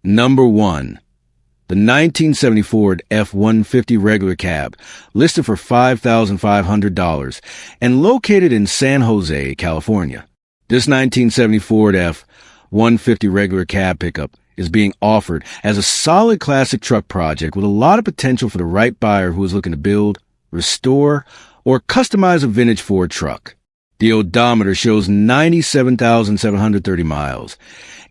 Number 1. The 1970 Ford F-150 regular cab, listed for $5,500 and located in San Jose, California. This 1970 Ford F-150 regular cab pickup is being offered as a solid classic truck project with a lot of potential for the right buyer who is looking to build, restore, or customize a vintage Ford truck. The odometer shows 97,730 miles,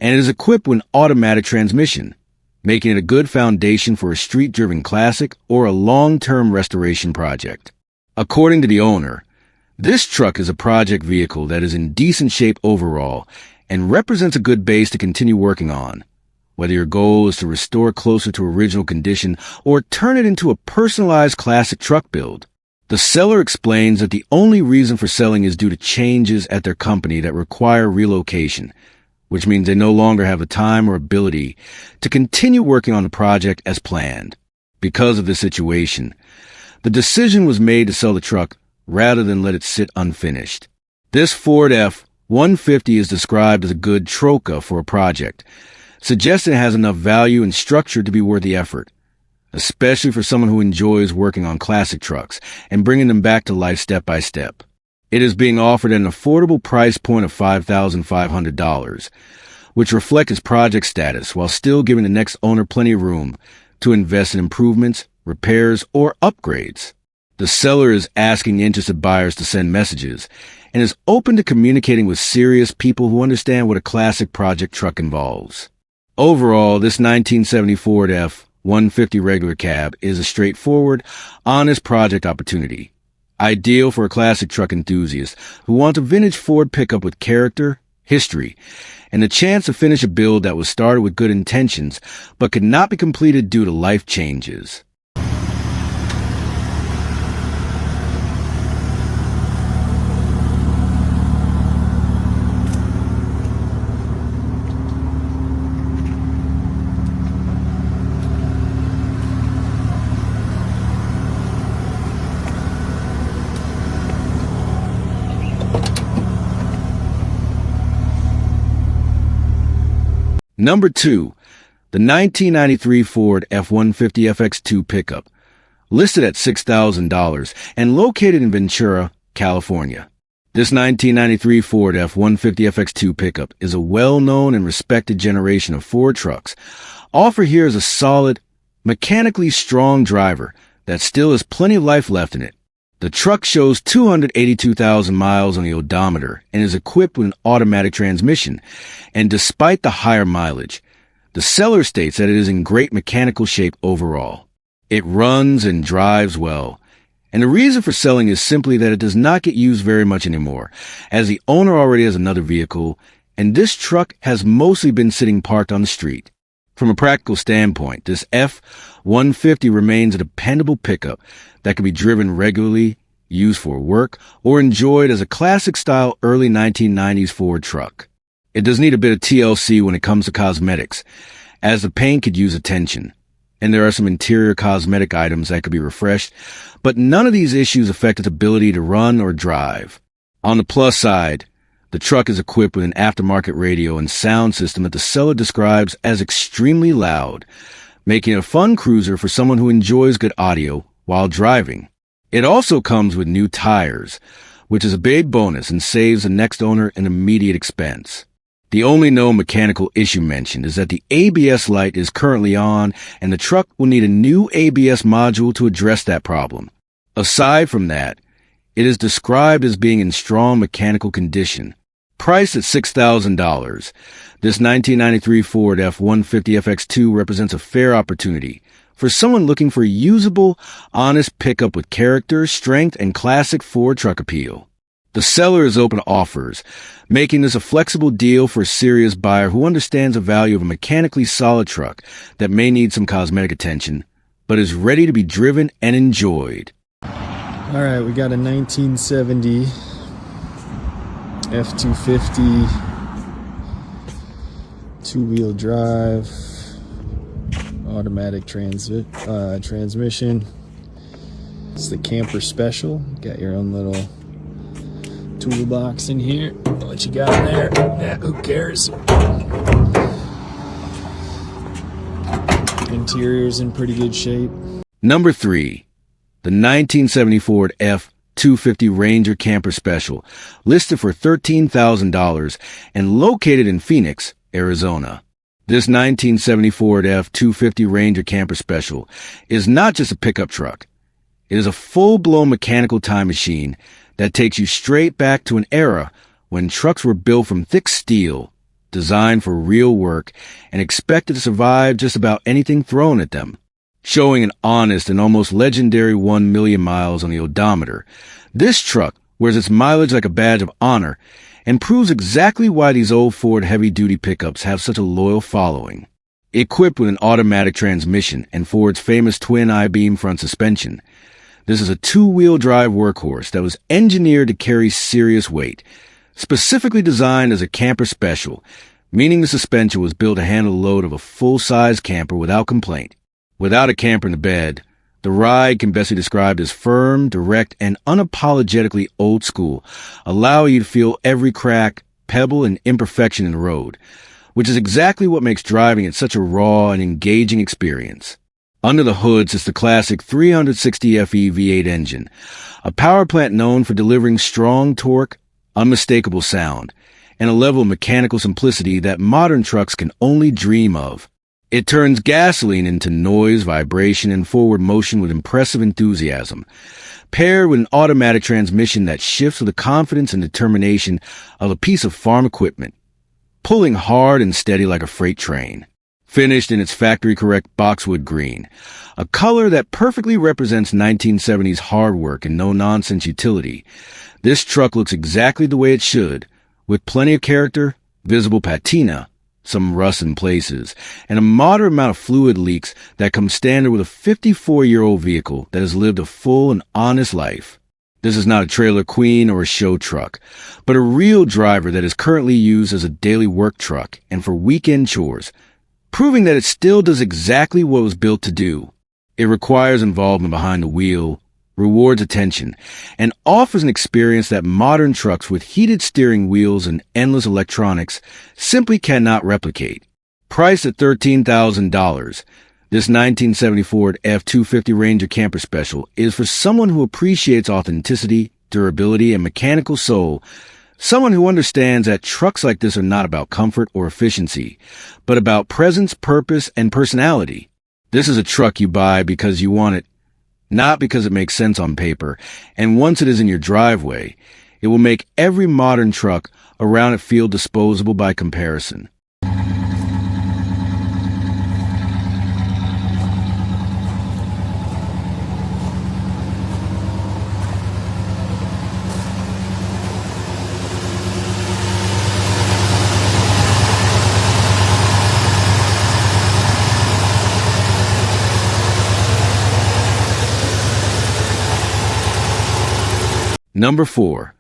and it is equipped with an automatic transmission, making it a good foundation for a street-driven classic or a long-term restoration project. According to the owner, this truck is a project vehicle that is in decent shape overall and represents a good base to continue working on. Whether your goal is to restore closer to original condition or turn it into a personalized classic truck build, the seller explains that the only reason for selling is due to changes at their company that require relocation, which means they no longer have the time or ability to continue working on the project as planned. Because of this situation, the decision was made to sell the truck rather than let it sit unfinished. This Ford F-150 is described as a good troca for a project, suggesting it has enough value and structure to be worth the effort, especially for someone who enjoys working on classic trucks and bringing them back to life step by step. It is being offered at an affordable price point of $5,500, which reflects its project status while still giving the next owner plenty of room to invest in improvements, repairs, or upgrades. The seller is asking interested buyers to send messages and is open to communicating with serious people who understand what a classic project truck involves. Overall, this 1970 Ford F-150 regular cab is a straightforward, honest project opportunity, ideal for a classic truck enthusiast who wants a vintage Ford pickup with character, history, and the chance to finish a build that was started with good intentions but could not be completed due to life changes. Number 2. The 1993 Ford F-150 FX2 Pickup, listed at $6,000 and located in Ventura, California. This 1993 Ford F-150 FX2 Pickup is a well-known and respected generation of Ford trucks. Offered here is a solid, mechanically strong driver that still has plenty of life left in it. The truck shows 282,000 miles on the odometer and is equipped with an automatic transmission, and despite the higher mileage, the seller states that it is in great mechanical shape overall. It runs and drives well, and the reason for selling is simply that it does not get used very much anymore, as the owner already has another vehicle, and this truck has mostly been sitting parked on the street. From a practical standpoint, this F-150 remains a dependable pickup that can be driven regularly, used for work, or enjoyed as a classic-style early 1990s Ford truck. It does need a bit of TLC when it comes to cosmetics, as the paint could use attention, and there are some interior cosmetic items that could be refreshed, but none of these issues affect its ability to run or drive. On the plus side, the truck is equipped with an aftermarket radio and sound system that the seller describes as extremely loud, making it a fun cruiser for someone who enjoys good audio while driving. It also comes with new tires, which is a big bonus and saves the next owner an immediate expense. The only known mechanical issue mentioned is that the ABS light is currently on, and the truck will need a new ABS module to address that problem. Aside from that, it is described as being in strong mechanical condition. Priced at $6,000, this 1993 Ford F-150 FX2 represents a fair opportunity for someone looking for a usable, honest pickup with character, strength, and classic Ford truck appeal. The seller is open to offers, making this a flexible deal for a serious buyer who understands the value of a mechanically solid truck that may need some cosmetic attention, but is ready to be driven and enjoyed. All right, we got a 1970 F-250 two-wheel drive automatic transmission. It's the camper special. Got your own little toolbox in here. What you got in there? Yeah, who cares? Interior's in pretty good shape. Number 3. The 1970 Ford F-250 Ranger Camper Special, listed for $13,000 and located in Phoenix, Arizona. This 1970 Ford F-250 Ranger Camper Special is not just a pickup truck. It is a full-blown mechanical time machine that takes you straight back to an era when trucks were built from thick steel, designed for real work, and expected to survive just about anything thrown at them. Showing an honest and almost legendary 1 million miles on the odometer, this truck wears its mileage like a badge of honor and proves exactly why these old Ford heavy-duty pickups have such a loyal following. Equipped with an automatic transmission and Ford's famous twin I-beam front suspension, this is a two-wheel drive workhorse that was engineered to carry serious weight, specifically designed as a camper special, meaning the suspension was built to handle the load of a full-size camper without complaint. Without a camper in the bed, the ride can best be described as firm, direct, and unapologetically old school, allowing you to feel every crack, pebble, and imperfection in the road, which is exactly what makes driving it such a raw and engaging experience. Under the hood sits the classic 360 FE V8 engine, a power plant known for delivering strong torque, unmistakable sound, and a level of mechanical simplicity that modern trucks can only dream of. It turns gasoline into noise, vibration, and forward motion with impressive enthusiasm, paired with an automatic transmission that shifts with the confidence and determination of a piece of farm equipment, pulling hard and steady like a freight train. Finished in its factory-correct boxwood green, a color that perfectly represents 1970s hard work and no-nonsense utility, this truck looks exactly the way it should, with plenty of character, visible patina, some rust in places, and a moderate amount of fluid leaks that come standard with a 54-year-old vehicle that has lived a full and honest life. This is not a trailer queen or a show truck, but a real driver that is currently used as a daily work truck and for weekend chores, proving that it still does exactly what it was built to do. It requires involvement behind the wheel, rewards attention, and offers an experience that modern trucks with heated steering wheels and endless electronics simply cannot replicate. Priced at $13,000, this 1970 Ford F-250 Ranger Camper Special is for someone who appreciates authenticity, durability, and mechanical soul, someone who understands that trucks like this are not about comfort or efficiency, but about presence, purpose, and personality. This is a truck you buy because you want it, not because it makes sense on paper, and once it is in your driveway, it will make every modern truck around it feel disposable by comparison. Number 4.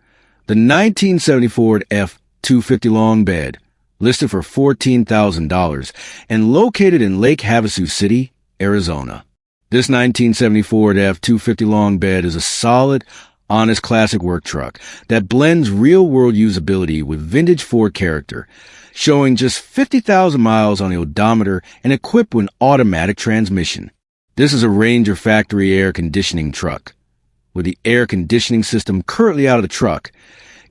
The 1970 Ford F-250 long bed, listed for $14,000 and located in Lake Havasu City, Arizona. This 1970 Ford F-250 long bed is a solid, honest classic work truck that blends real-world usability with vintage Ford character, showing just 50,000 miles on the odometer and equipped with an automatic transmission. This is a Ranger factory air conditioning truck, with the air conditioning system currently out of the truck,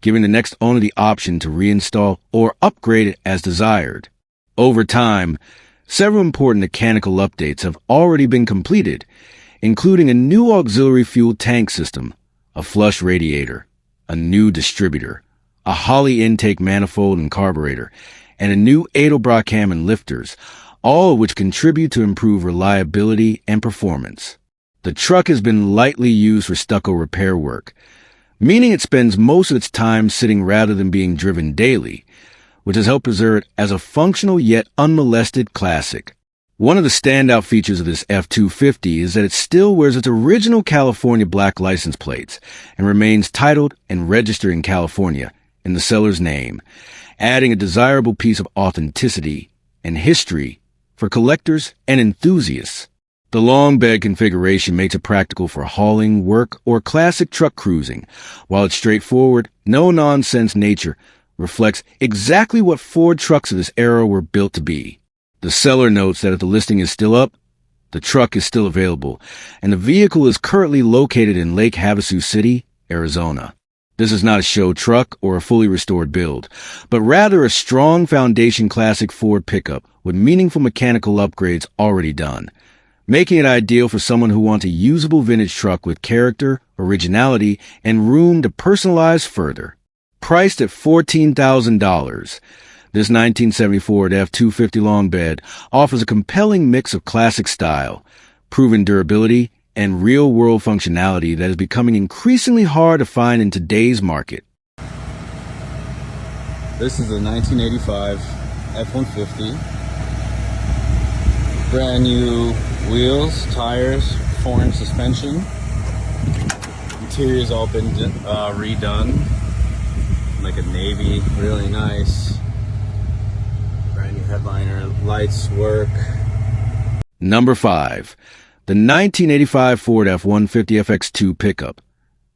giving the next owner the option to reinstall or upgrade it as desired. Over time, several important mechanical updates have already been completed, including a new auxiliary fuel tank system, a flush radiator, a new distributor, a Holley intake manifold and carburetor, and a new Edelbrock cam and lifters, all of which contribute to improve reliability and performance. The truck has been lightly used for stucco repair work, meaning it spends most of its time sitting rather than being driven daily, which has helped preserve it as a functional yet unmolested classic. One of the standout features of this F-250 is that it still wears its original California black license plates and remains titled and registered in California in the seller's name, adding a desirable piece of authenticity and history for collectors and enthusiasts. The long bed configuration makes it practical for hauling, work, or classic truck cruising, while its straightforward, no-nonsense nature reflects exactly what Ford trucks of this era were built to be. The seller notes that if the listing is still up, The truck is still available, and the vehicle is currently located in Lake Havasu City, Arizona. This is not a show truck or a fully restored build, but rather a strong foundation classic Ford pickup with meaningful mechanical upgrades already done, making it ideal for someone who wants a usable vintage truck with character, originality, and room to personalize further. Priced at $14,000, this 1970 Ford F-250 long bed offers a compelling mix of classic style, proven durability, and real-world functionality that is becoming increasingly hard to find in today's market. This is a 1985 F-150. Brand new wheels, tires, 4-inch suspension. Interior's all been redone. Like a navy, really nice. Brand new headliner, lights work. Number 5. The 1985 Ford F-150 FX2 Pickup.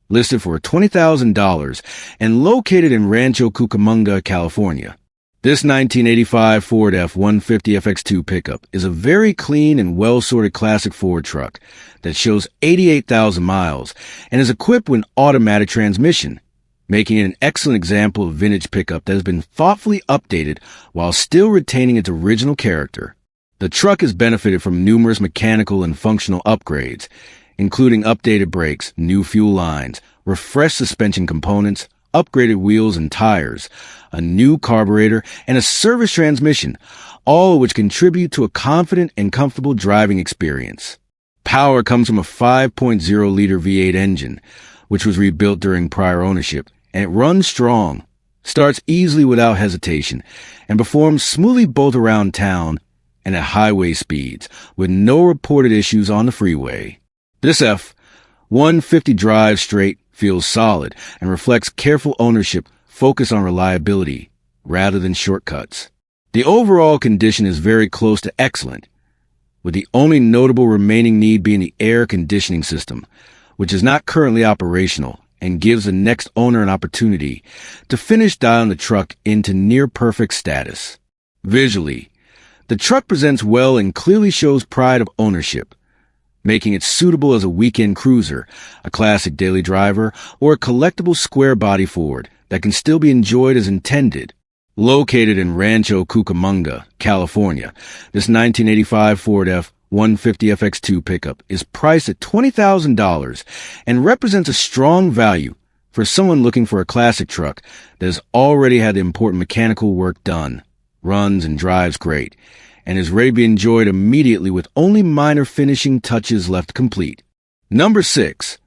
Listed for $20,000 and located in Rancho Cucamonga, California. This 1985 Ford F-150 FX2 Pickup is a very clean and well-sorted classic Ford truck that shows 88,000 miles and is equipped with an automatic transmission, making it an excellent example of vintage pickup that has been thoughtfully updated while still retaining its original character. The truck has benefited from numerous mechanical and functional upgrades, including updated brakes, new fuel lines, refreshed suspension components, upgraded wheels and tires, a new carburetor, and a service transmission, all of which contribute to a confident and comfortable driving experience. Power comes from a 5.0-liter V8 engine, which was rebuilt during prior ownership, and it runs strong, starts easily without hesitation, and performs smoothly both around town and at highway speeds, with no reported issues on the freeway. This F-150 drives straight, feels solid, and reflects careful ownership focused on reliability rather than shortcuts. The overall condition is very close to excellent, with the only notable remaining need being the air conditioning system, which is not currently operational and gives the next owner an opportunity to finish dialing the truck into near-perfect status. Visually, the truck presents well and clearly shows pride of ownership, making it suitable as a weekend cruiser, a classic daily driver, or a collectible square-body Ford that can still be enjoyed as intended. Located in Rancho Cucamonga, California, this 1985 Ford F-150 FX2 pickup is priced at $20,000 and represents a strong value for someone looking for a classic truck that has already had the important mechanical work done, runs and drives great, and is ready to be enjoyed immediately with only minor finishing touches left complete. Number 6.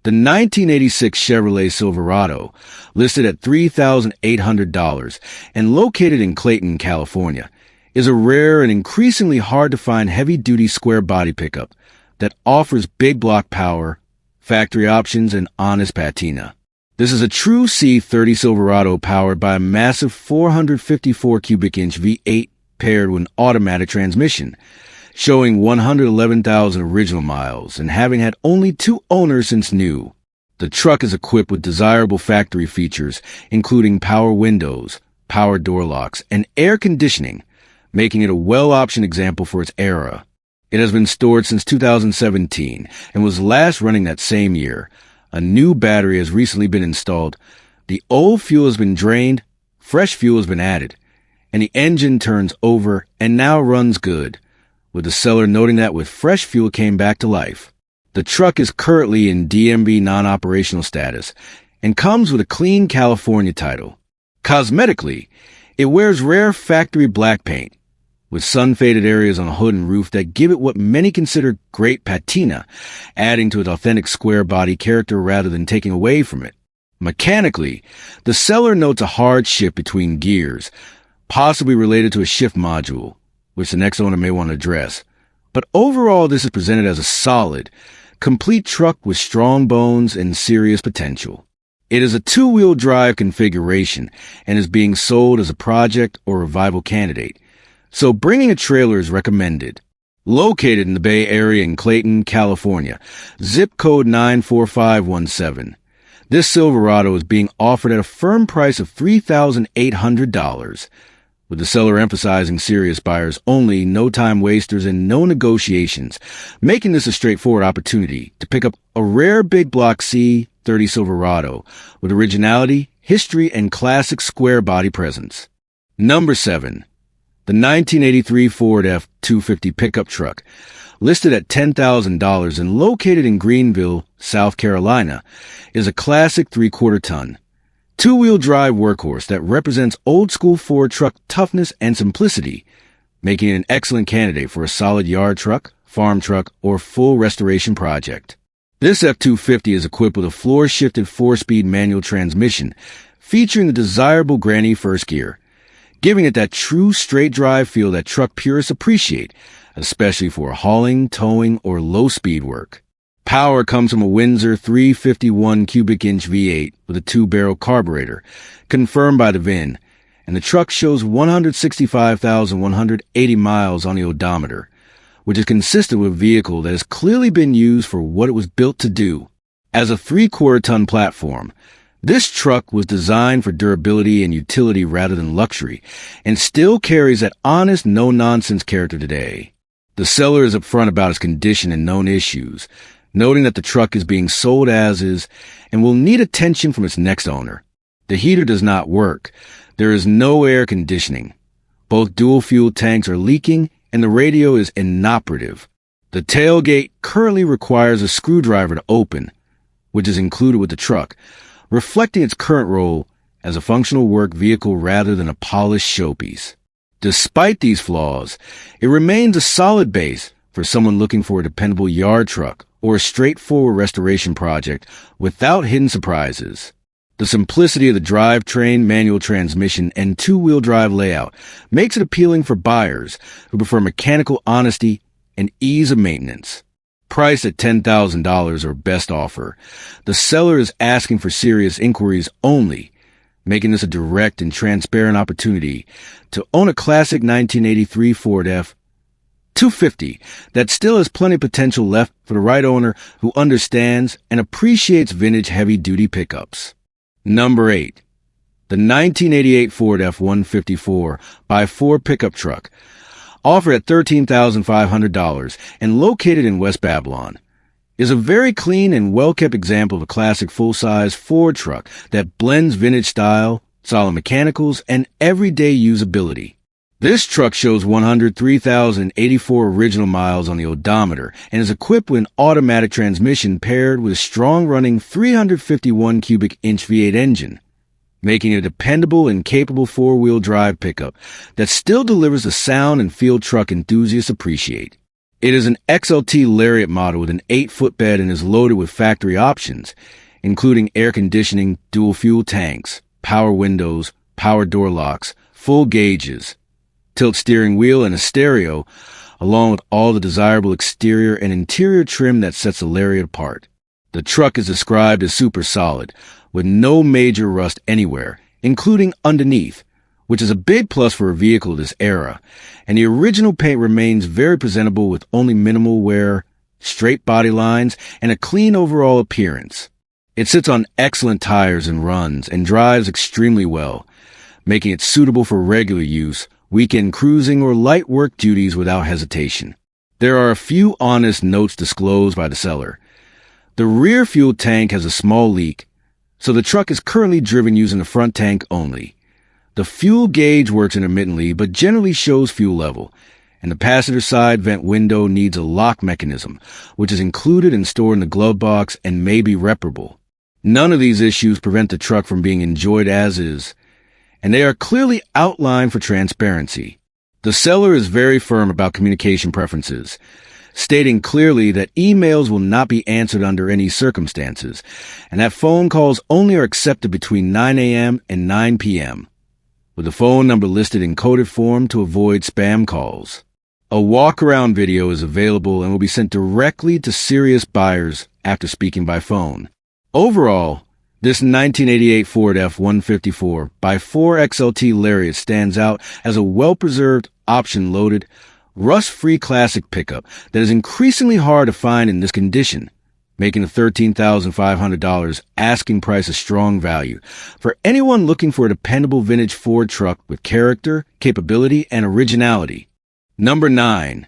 The 1986 Chevrolet Silverado, listed at $3,800 and located in Clayton, California, is a rare and increasingly hard-to-find heavy-duty square-body pickup that offers big block power, factory options, and honest patina. This is a true C30 Silverado powered by a massive 454 cubic inch V8 paired with an automatic transmission, showing 111,000 original miles and having had only 2 owners since new. The truck is equipped with desirable factory features, including power windows, power door locks, and air conditioning, making it a well-optioned example for its era. It has been stored since 2017 and was last running that same year. A new battery has recently been installed. The old fuel has been drained, fresh fuel has been added, and the engine turns over and now runs good, with the seller noting that with fresh fuel came back to life. The truck is currently in DMV non-operational status and comes with a clean California title. Cosmetically, it wears rare factory black paint, with sun-faded areas on the hood and roof that give it what many consider great patina, adding to its authentic square-body character rather than taking away from it. Mechanically, the seller notes a hard shift between gears, possibly related to a shift module, which the next owner may want to address. But overall, this is presented as a solid, complete truck with strong bones and serious potential. It is a 2-wheel drive configuration and is being sold as a project or revival candidate, so bringing a trailer is recommended. Located in the Bay Area in Clayton, California, zip code 94517. This Silverado is being offered at a firm price of $3,800. with the seller emphasizing serious buyers only, no time wasters, and no negotiations, making this a straightforward opportunity to pick up a rare big block C30 Silverado with originality, history, and classic square body presence. Number 7. The 1983 Ford F-150 pickup truck, listed at $10,000 and located in Greenville, South Carolina, is a classic 3/4 ton, two-wheel drive workhorse that represents old-school Ford truck toughness and simplicity, making it an excellent candidate for a solid yard truck, farm truck, or full restoration project. This F-250 is equipped with a floor-shifted 4-speed manual transmission, featuring the desirable granny first gear, giving it that true straight drive feel that truck purists appreciate, especially for hauling, towing, or low-speed work. Power comes from a Windsor 351 cubic inch V8 with a 2-barrel carburetor, confirmed by the VIN, and the truck shows 165,180 miles on the odometer, which is consistent with a vehicle that has clearly been used for what it was built to do. As a 3/4 ton platform, this truck was designed for durability and utility rather than luxury, and still carries that honest, no-nonsense character today. The seller is upfront about its condition and known issues, noting that the truck is being sold as is and will need attention from its next owner. The heater does not work. There is no air conditioning. Both dual-fuel tanks are leaking, and the radio is inoperative. The tailgate currently requires a screwdriver to open, which is included with the truck, reflecting its current role as a functional work vehicle rather than a polished showpiece. Despite these flaws, it remains a solid base for someone looking for a dependable yard truck or a straightforward restoration project without hidden surprises. The simplicity of the drivetrain, manual transmission, and two-wheel drive layout makes it appealing for buyers who prefer mechanical honesty and ease of maintenance. Priced at $10,000 or best offer, the seller is asking for serious inquiries only, making this a direct and transparent opportunity to own a classic 1983 Ford F-250 that still has plenty of potential left for the right owner who understands and appreciates vintage heavy-duty pickups. Number 8. The 1988 Ford F-150 x4 pickup truck, offered at $13,500 and located in West Babylon, is a very clean and well-kept example of a classic full-size Ford truck that blends vintage style, solid mechanicals, and everyday usability. This truck shows 103,084 original miles on the odometer and is equipped with an automatic transmission paired with a strong-running 351 cubic inch V8 engine, making it a dependable and capable four-wheel drive pickup that still delivers the sound and feel truck enthusiasts appreciate. It is an XLT Lariat model with an 8-foot bed and is loaded with factory options, including air conditioning, dual-fuel tanks, power windows, power door locks, full gauges, tilt steering wheel, and a stereo, along with all the desirable exterior and interior trim that sets the Lariat apart. The truck is described as super solid, with no major rust anywhere, including underneath, which is a big plus for a vehicle of this era, and the original paint remains very presentable with only minimal wear, straight body lines, and a clean overall appearance. It sits on excellent tires and runs and drives extremely well, making it suitable for regular use, weekend cruising, or light work duties without hesitation. There are a few honest notes disclosed by the seller. The rear fuel tank has a small leak, so the truck is currently driven using the front tank only. The fuel gauge works intermittently but generally shows fuel level, and the passenger side vent window needs a lock mechanism, which is included and stored in the glove box and may be reparable. None of these issues prevent the truck from being enjoyed as is, and they are clearly outlined for transparency. The seller is very firm about communication preferences, stating clearly that emails will not be answered under any circumstances, and that phone calls only are accepted between 9 a.m. and 9 p.m., with the phone number listed in coded form to avoid spam calls. A walk-around video is available and will be sent directly to serious buyers after speaking by phone. Overall, this 1988 Ford F-150 x4 XLT Lariat stands out as a well-preserved, option-loaded, rust-free classic pickup that is increasingly hard to find in this condition, making the $13,500 asking price a strong value for anyone looking for a dependable vintage Ford truck with character, capability, and originality. Number 9.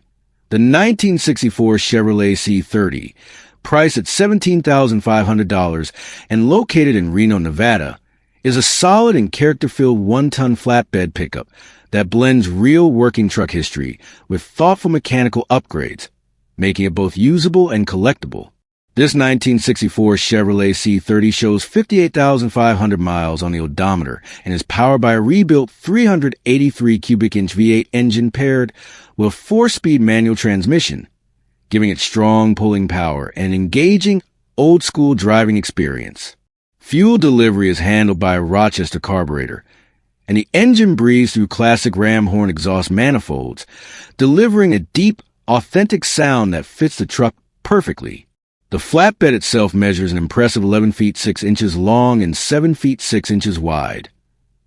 The 1964 Chevrolet C30, priced at $17,500 and located in Reno, Nevada, is a solid and character-filled one-ton flatbed pickup that blends real working truck history with thoughtful mechanical upgrades, making it both usable and collectible. This 1964 Chevrolet C30 shows 58,500 miles on the odometer and is powered by a rebuilt 383 cubic inch V8 engine paired with a 4-speed manual transmission, giving it strong pulling power and engaging old-school driving experience. Fuel delivery is handled by a Rochester carburetor, and the engine breathes through classic ram horn exhaust manifolds, delivering a deep, authentic sound that fits the truck perfectly. The flatbed itself measures an impressive 11 feet 6 inches long and 7 feet 6 inches wide,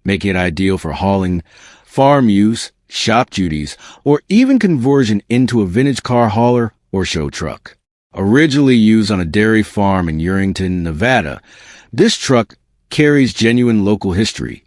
making it ideal for hauling, farm use, shop duties, or even conversion into a vintage car hauler or show truck. Originally used on a dairy farm in Urington, Nevada, this truck carries genuine local history,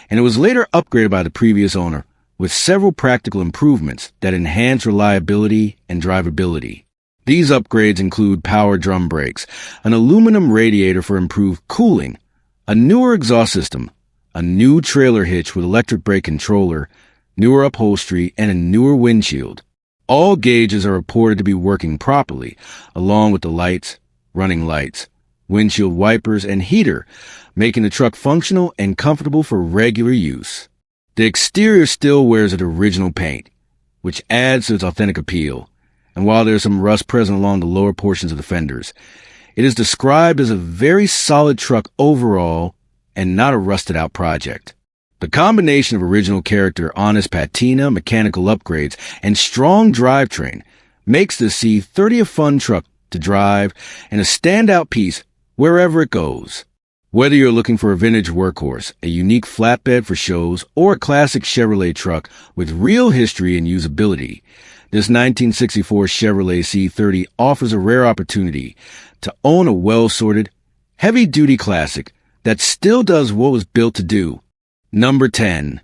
and it was later upgraded by the previous owner with several practical improvements that enhance reliability and drivability. These upgrades include power drum brakes, an aluminum radiator for improved cooling, a newer exhaust system, a new trailer hitch with electric brake controller, newer upholstery, and a newer windshield. All gauges are reported to be working properly, along with the lights, running lights, windshield wipers, and heater, making the truck functional and comfortable for regular use. The exterior still wears its original paint, which adds to its authentic appeal, and while there is some rust present along the lower portions of the fenders, it is described as a very solid truck overall and not a rusted-out project. The combination of original character, honest patina, mechanical upgrades, and strong drivetrain makes the C30 a fun truck to drive and a standout piece wherever it goes. Whether you're looking for a vintage workhorse, a unique flatbed for shows, or a classic Chevrolet truck with real history and usability, this 1964 Chevrolet C30 offers a rare opportunity to own a well-sorted, heavy-duty classic that still does what was built to do. Number 10.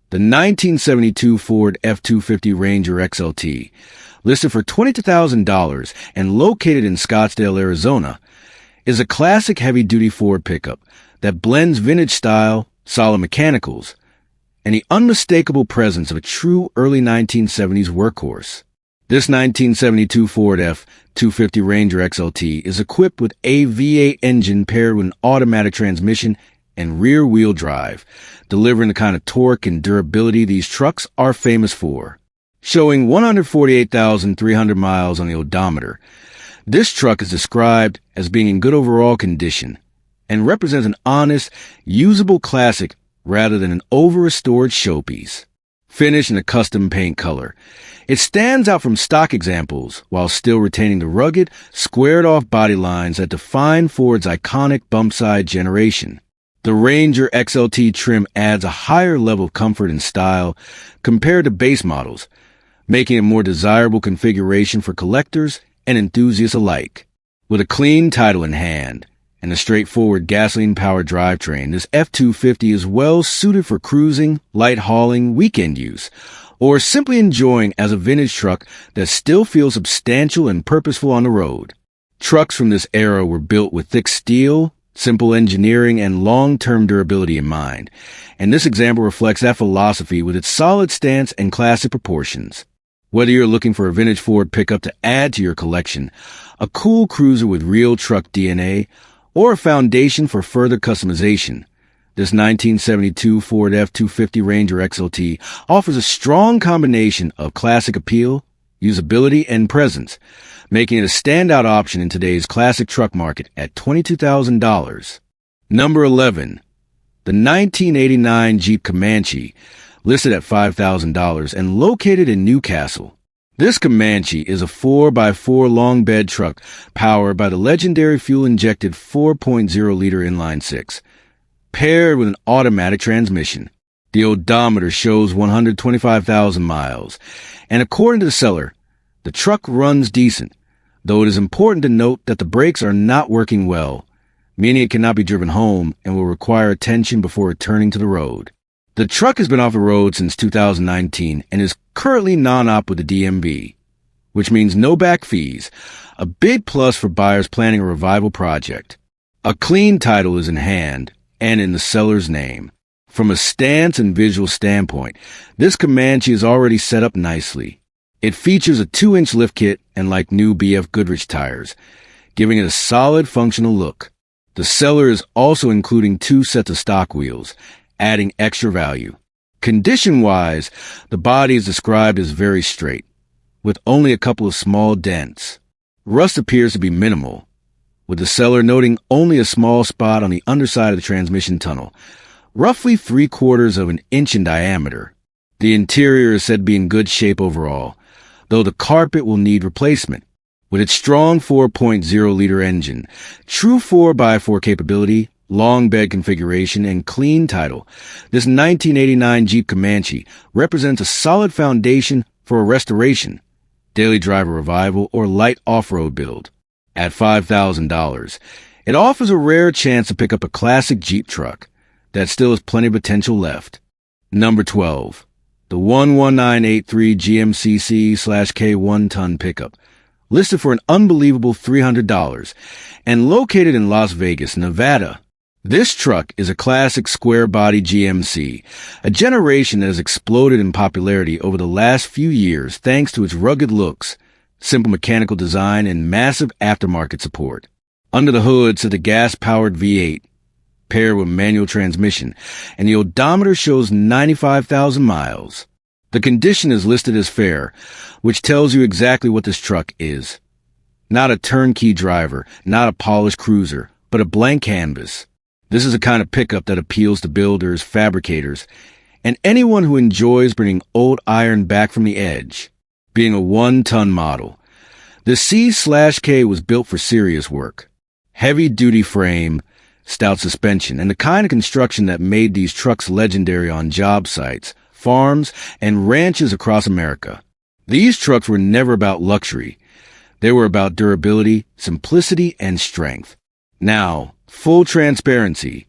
The 1972 Ford F-250 Ranger XLT, listed for $22,000 and located in Scottsdale, Arizona, is a classic heavy-duty Ford pickup that blends vintage style, solid mechanicals, and the unmistakable presence of a true early 1970s workhorse. This 1972 Ford F-250 Ranger XLT is equipped with a V8 engine paired with an automatic transmission and rear-wheel drive, delivering the kind of torque and durability these trucks are famous for. Showing 148,300 miles on the odometer, this truck is described as being in good overall condition and represents an honest, usable classic rather than an over-restored showpiece. Finished in a custom paint color, it stands out from stock examples while still retaining the rugged, squared-off body lines that define Ford's iconic bump-side generation. The Ranger XLT trim adds a higher level of comfort and style compared to base models, making it a more desirable configuration for collectors and enthusiasts alike. With a clean title in hand and a straightforward gasoline-powered drivetrain, this F-250 is well suited for cruising, light hauling, weekend use, or simply enjoying as a vintage truck that still feels substantial and purposeful on the road. Trucks from this era were built with thick steel, simple engineering, and long-term durability in mind, and this example reflects that philosophy with its solid stance and classic proportions. Whether you're looking for a vintage Ford pickup to add to your collection, a cool cruiser with real truck DNA, or a foundation for further customization, this 1972 Ford F-250 Ranger XLT offers a strong combination of classic appeal, usability, and presence, making it a standout option in today's classic truck market at $22,000. Number 11. The 1989 Jeep Comanche, listed at $5,000 and located in Newcastle. This Comanche is a 4x4 long bed truck powered by the legendary fuel-injected 4.0-liter inline-six, paired with an automatic transmission. The odometer shows 125,000 miles, and according to the seller, the truck runs decent, though it is important to note that the brakes are not working well, meaning it cannot be driven home and will require attention before returning to the road. The truck has been off the road since 2019 and is currently non-op with the DMV, which means no back fees, a big plus for buyers planning a revival project. A clean title is in hand and in the seller's name. From a stance and visual standpoint, this Comanche is already set up nicely. It features a 2-inch lift kit and like new BF Goodrich tires, giving it a solid functional look. The seller is also including 2 sets of stock wheels, adding extra value. Condition-wise, the body is described as very straight, with only a couple of small dents. Rust appears to be minimal, with the seller noting only a small spot on the underside of the transmission tunnel, roughly 3/4 of an inch in diameter. The interior is said to be in good shape overall, though the carpet will need replacement. With its strong 4.0-liter engine, true 4x4 capability, long bed configuration, and clean title, this 1989 Jeep Comanche represents a solid foundation for a restoration, daily driver revival, or light off-road build. At $5,000, it offers a rare chance to pick up a classic Jeep truck that still has plenty of potential left. Number 12, the 11983 GMCC/K 1-ton pickup, listed for an unbelievable $300 and located in Las Vegas, Nevada. This truck is a classic square-body GMC, a generation that has exploded in popularity over the last few years thanks to its rugged looks, simple mechanical design, and massive aftermarket support. Under the hood sits a gas-powered V8, paired with manual transmission, and the odometer shows 95,000 miles. The condition is listed as fair, which tells you exactly what this truck is. Not a turnkey driver, not a polished cruiser, but a blank canvas. This is a kind of pickup that appeals to builders, fabricators, and anyone who enjoys bringing old iron back from the edge. Being a 1-ton model, the C/K was built for serious work. Heavy-duty frame, stout suspension, and the kind of construction that made these trucks legendary on job sites, farms, and ranches across America. These trucks were never about luxury. They were about durability, simplicity, and strength. Now, full transparency.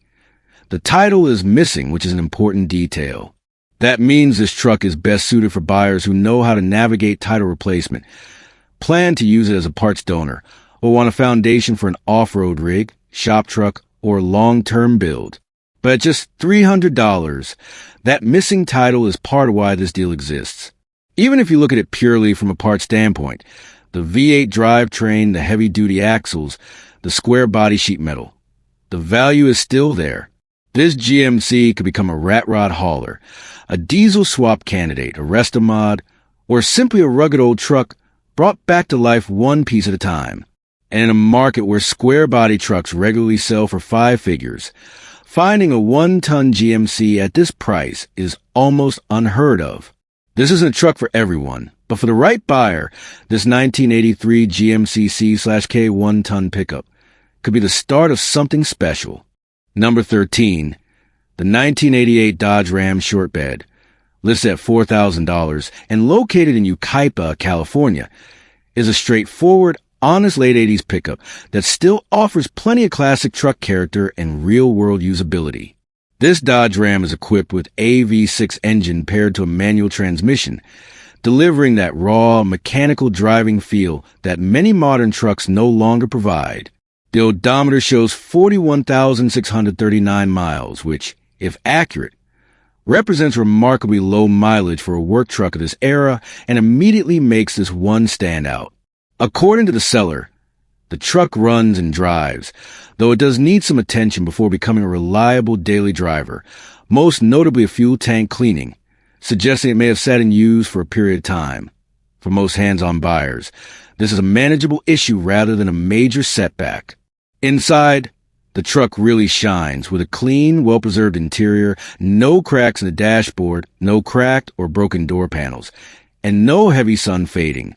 The title is missing, which is an important detail. That means this truck is best suited for buyers who know how to navigate title replacement, plan to use it as a parts donor, or want a foundation for an off-road rig, shop truck, or long-term build. But at just $300, that missing title is part of why this deal exists. Even if you look at it purely from a parts standpoint, the V8 drivetrain, the heavy-duty axles, the square body sheet metal, the value is still there. This GMC could become a rat rod hauler, a diesel swap candidate, a resto mod, or simply a rugged old truck brought back to life one piece at a time. And in a market where square body trucks regularly sell for 5 figures, finding a 1-ton GMC at this price is almost unheard of. This isn't a truck for everyone, but for the right buyer, this 1983 GMCC/K 1-ton pickup could be the start of something special. Number 13, the 1988 Dodge Ram short bed, listed at $4,000 and located in Yucaipa, California, is a straightforward, honest late 80s pickup that still offers plenty of classic truck character and real-world usability. This Dodge Ram is equipped with a V6 engine paired to a manual transmission, delivering that raw, mechanical driving feel that many modern trucks no longer provide. The odometer shows 41,639 miles, which, if accurate, represents remarkably low mileage for a work truck of this era and immediately makes this one stand out. According to the seller, the truck runs and drives, though it does need some attention before becoming a reliable daily driver, most notably a fuel tank cleaning, suggesting it may have sat in use for a period of time. For most hands-on buyers, this is a manageable issue rather than a major setback. Inside, the truck really shines with a clean, well-preserved interior, no cracks in the dashboard, no cracked or broken door panels, and no heavy sun fading.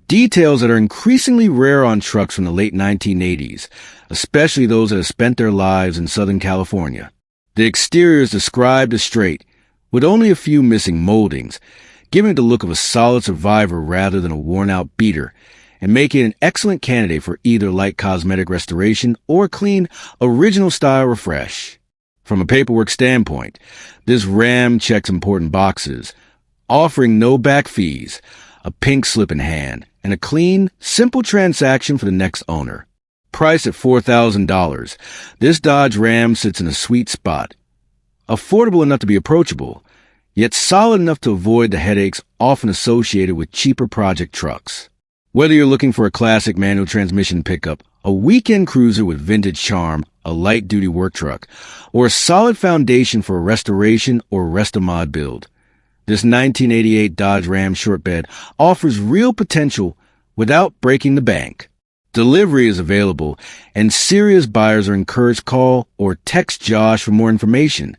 Details that are increasingly rare on trucks from the late 1980s, especially those that have spent their lives in Southern California. The exterior is described as straight, with only a few missing moldings, giving it the look of a solid survivor rather than a worn-out beater, and make it an excellent candidate for either light cosmetic restoration or clean, original-style refresh. From a paperwork standpoint, this Ram checks important boxes, offering no back fees, a pink slip in hand, and a clean, simple transaction for the next owner. Priced at $4,000, this Dodge Ram sits in a sweet spot. Affordable enough to be approachable, yet solid enough to avoid the headaches often associated with cheaper project trucks. Whether you're looking for a classic manual transmission pickup, a weekend cruiser with vintage charm, a light-duty work truck, or a solid foundation for a restoration or rest-a-mod build, this 1988 Dodge Ram short bed offers real potential without breaking the bank. Delivery is available, and serious buyers are encouraged to call or text Josh for more information,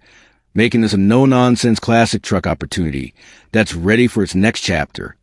making this a no-nonsense classic truck opportunity that's ready for its next chapter.